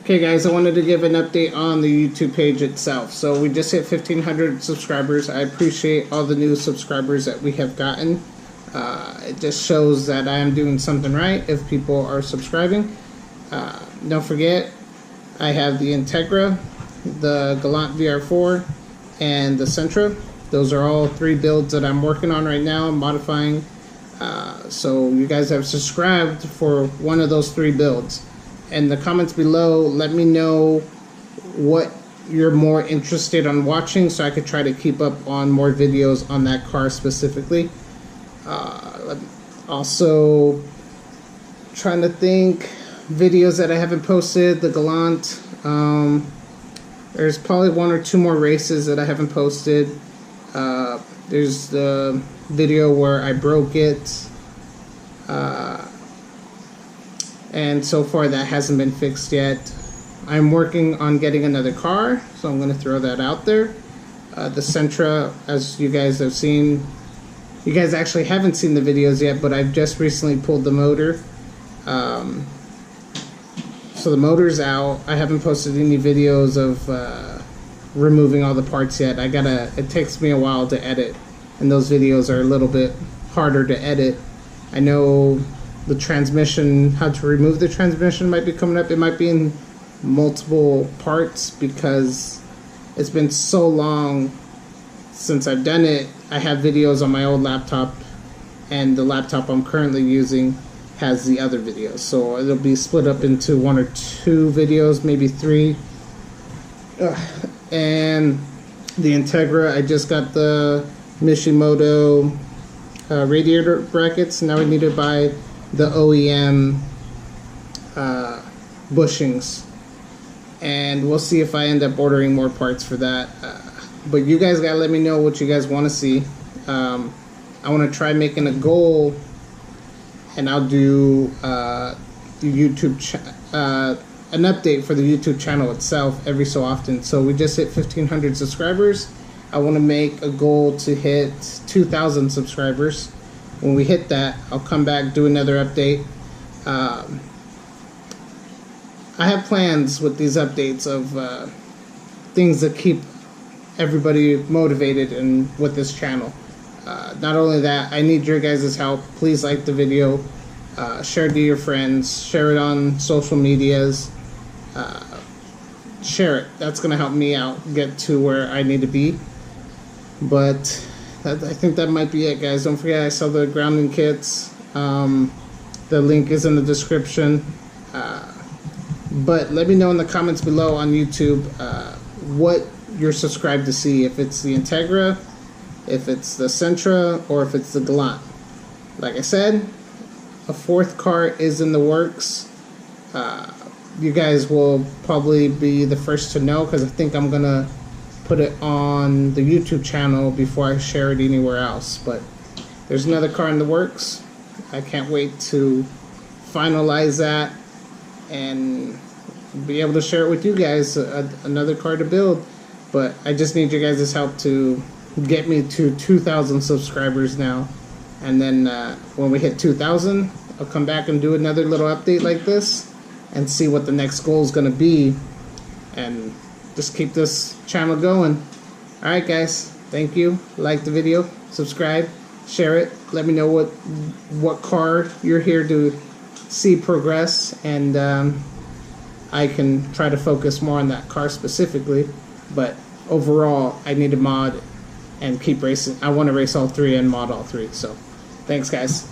Okay guys, I wanted to give an update on the YouTube page itself. So we just hit 1,500 subscribers. I appreciate all the new subscribers that we have gotten. It just shows that I am doing something right if people are subscribing. Don't forget, I have the Integra, the Galant VR4, and the Sentra. Those are all 3 builds that I'm working on right now, modifying. So you guys have subscribed for one of those 3 builds. In the comments below, let me know what you're more interested in watching so I could try to keep up on more videos on that car specifically. Also, trying to think videos that I haven't posted. The Galant, there's probably 1 or 2 more races that I haven't posted. There's the video where I broke it. And so far that hasn't been fixed yet. I'm working on getting another car, so I'm going to throw that out there. The Sentra, as you guys have seen, you guys actually haven't seen the videos yet, but I've just recently pulled the motor. So the motor's out. I haven't posted any videos of removing all the parts yet. It takes me a while to edit, and those videos are a little bit harder to edit. I know the transmission, how to remove the transmission might be coming up. It might be in multiple parts because it's been so long since I've done it. I have videos on my old laptop, and the laptop I'm currently using has the other videos. So it'll be split up into 1 or 2 videos, maybe 3. And the Integra, I just got the Mitsubishi radiator brackets. Now I need to buy the OEM bushings, and we'll see if I end up ordering more parts for that. But you guys gotta let me know what you guys want to see. I want to try making a goal, and I'll do the YouTube an update for the YouTube channel itself every so often. So we just hit 1,500 subscribers. I want to make a goal to hit 2,000 subscribers. When we hit that, I'll come back, do another update. I have plans with these updates of things that keep everybody motivated and with this channel. Not only that, I need your guys' help. Please like the video, share it to your friends, share it on social medias. Share it. That's going to help me out get to where I need to be. But I think that might be it, guys. Don't forget I sell the grounding kits. The link is in the description. But let me know in the comments below on YouTube what you're subscribed to see. If it's the Integra, if it's the Sentra, or if it's the Galant. Like I said, a 4th car is in the works. You guys will probably be the first to know because I think I'm going to put it on the YouTube channel before I share it anywhere else. But there's another car in the works. I can't wait to finalize that and be able to share it with you guys. Another car to build. But I just need your guys' help to get me to 2,000 subscribers now. And then when we hit 2,000, I'll come back and do another little update like this and see what the next goal is going to be, and just keep this channel going. Alright guys, thank you. Like the video, subscribe, share it. Let me know what car you're here to see progress, and I can try to focus more on that car specifically. But overall, I need to mod and keep racing. I want to race all 3 and mod all 3. So thanks guys.